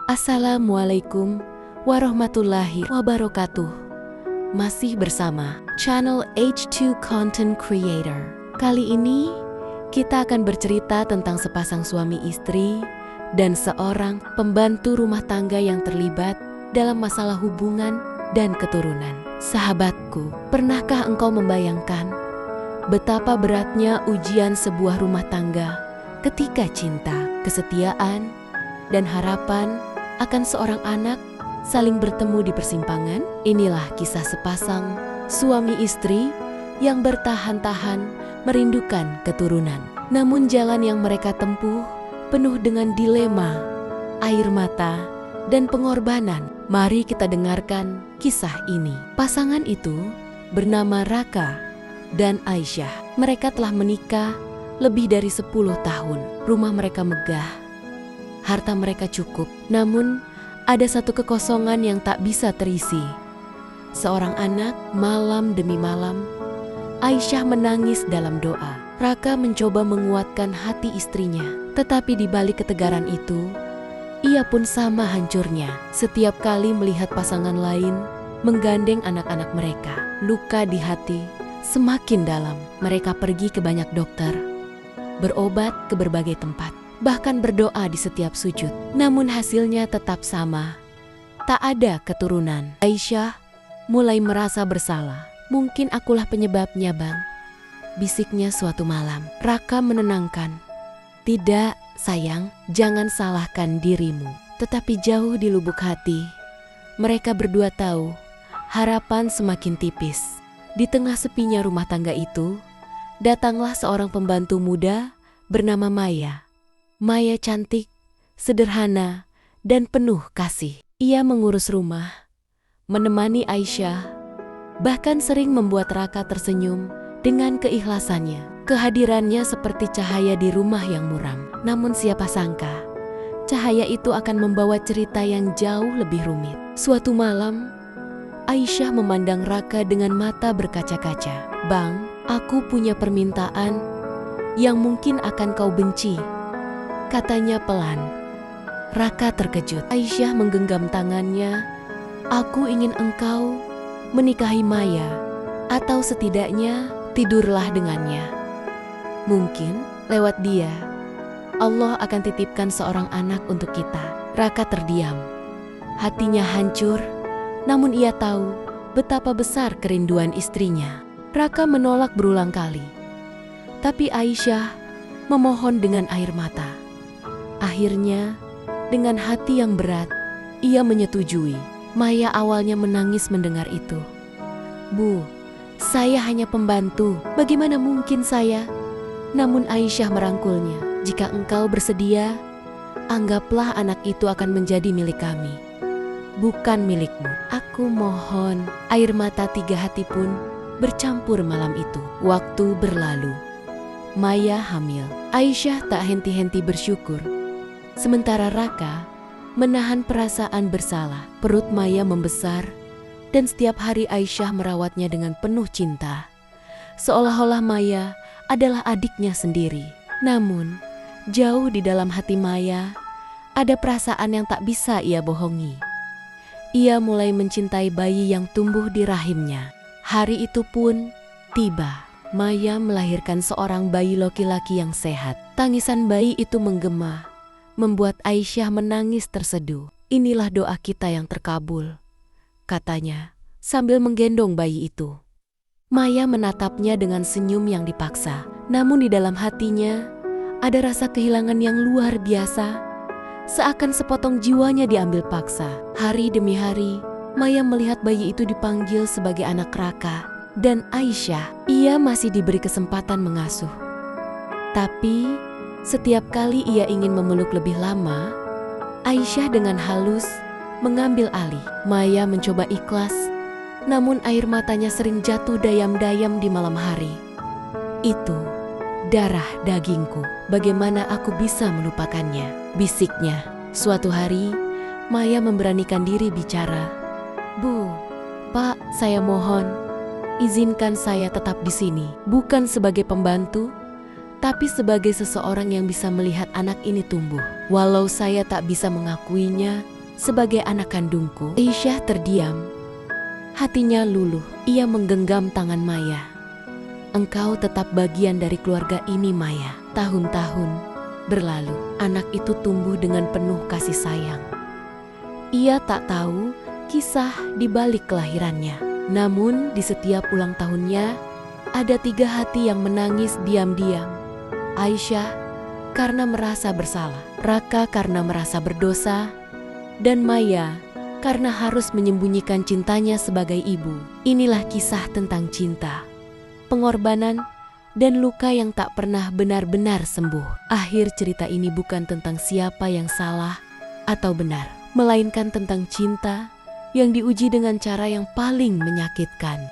Assalamualaikum warahmatullahi wabarakatuh. Masih bersama channel H2 Content Creator. Kali ini kita akan bercerita tentang sepasang suami istri dan seorang pembantu rumah tangga yang terlibat dalam masalah hubungan dan keturunan. Sahabatku, pernahkah engkau membayangkan betapa beratnya ujian sebuah rumah tangga ketika cinta, kesetiaan, dan harapan akan seorang anak saling bertemu di persimpangan? Inilah kisah sepasang suami istri yang bertahan-tahan merindukan keturunan. Namun jalan yang mereka tempuh penuh dengan dilema, air mata, dan pengorbanan. Mari kita dengarkan kisah ini. Pasangan itu bernama Raka dan Aisyah. Mereka telah menikah lebih dari 10 tahun. Rumah mereka megah, harta mereka cukup. Namun ada satu kekosongan yang tak bisa terisi. Seorang anak. Malam demi malam Aisyah menangis dalam doa. Raka mencoba menguatkan hati istrinya, tetapi di balik ketegaran itu, ia pun sama hancurnya setiap kali melihat pasangan lain menggandeng anak-anak mereka. Luka di hati semakin dalam. Mereka pergi ke banyak dokter, berobat ke berbagai tempat, bahkan berdoa di setiap sujud. Namun hasilnya tetap sama, tak ada keturunan. Aisyah mulai merasa bersalah. Mungkin akulah penyebabnya, Bang, bisiknya suatu malam. Raka menenangkan. Tidak, sayang, jangan salahkan dirimu. Tetapi jauh di lubuk hati, mereka berdua tahu harapan semakin tipis. Di tengah sepinya rumah tangga itu, datanglah seorang pembantu muda bernama Maya. Maya cantik, sederhana, dan penuh kasih. Ia mengurus rumah, menemani Aisyah, bahkan sering membuat Raka tersenyum dengan keikhlasannya. Kehadirannya seperti cahaya di rumah yang muram. Namun siapa sangka, cahaya itu akan membawa cerita yang jauh lebih rumit. Suatu malam, Aisyah memandang Raka dengan mata berkaca-kaca. "Bang, aku punya permintaan yang mungkin akan kau benci," katanya pelan. Raka terkejut. Aisyah menggenggam tangannya. "Aku ingin engkau menikahi Maya, atau setidaknya tidurlah dengannya. Mungkin lewat dia, Allah akan titipkan seorang anak untuk kita." Raka terdiam. Hatinya hancur, namun ia tahu betapa besar kerinduan istrinya. Raka menolak berulang kali, tapi Aisyah memohon dengan air mata. Akhirnya, dengan hati yang berat, ia menyetujui. Maya awalnya menangis mendengar itu. "Bu, saya hanya pembantu. Bagaimana mungkin saya?" Namun Aisyah merangkulnya. "Jika engkau bersedia, anggaplah anak itu akan menjadi milik kami, bukan milikmu. Aku mohon." Air mata tiga hati pun bercampur malam itu. Waktu berlalu. Maya hamil. Aisyah tak henti-henti bersyukur. Sementara Raka menahan perasaan bersalah. Perut Maya membesar, dan setiap hari Aisyah merawatnya dengan penuh cinta, seolah-olah Maya adalah adiknya sendiri. Namun, jauh di dalam hati Maya, ada perasaan yang tak bisa ia bohongi. Ia mulai mencintai bayi yang tumbuh di rahimnya. Hari itu pun tiba. Maya melahirkan seorang bayi laki-laki yang sehat. Tangisan bayi itu menggema, membuat Aisyah menangis terseduh. "Inilah doa kita yang terkabul," katanya sambil menggendong bayi itu. Maya menatapnya dengan senyum yang dipaksa. Namun di dalam hatinya ada rasa kehilangan yang luar biasa, seakan sepotong jiwanya diambil paksa. Hari demi hari, Maya melihat bayi itu dipanggil sebagai anak Raka dan Aisyah. Ia masih diberi kesempatan mengasuh. Tapi setiap kali ia ingin memeluk lebih lama, Aisyah dengan halus mengambil alih. Maya mencoba ikhlas, namun air matanya sering jatuh dayam-dayam di malam hari. "Itu darah dagingku. Bagaimana aku bisa melupakannya?" bisiknya. Suatu hari, Maya memberanikan diri bicara. "Bu, Pak, saya mohon, izinkan saya tetap di sini. Bukan sebagai pembantu, tapi sebagai seseorang yang bisa melihat anak ini tumbuh. Walau saya tak bisa mengakuinya sebagai anak kandungku. Aisyah terdiam. Hatinya luluh. Ia menggenggam tangan Maya. Engkau tetap bagian dari keluarga ini, Maya. Tahun-tahun berlalu. Anak itu tumbuh dengan penuh kasih sayang. Ia tak tahu kisah di balik kelahirannya. Namun di setiap ulang tahunnya, ada 3 hati yang menangis diam-diam. Aisyah karena merasa bersalah, Raka karena merasa berdosa, dan Maya karena harus menyembunyikan cintanya sebagai ibu. Inilah kisah tentang cinta, pengorbanan, dan luka yang tak pernah benar-benar sembuh. Akhir cerita ini bukan tentang siapa yang salah atau benar, melainkan tentang cinta yang diuji dengan cara yang paling menyakitkan.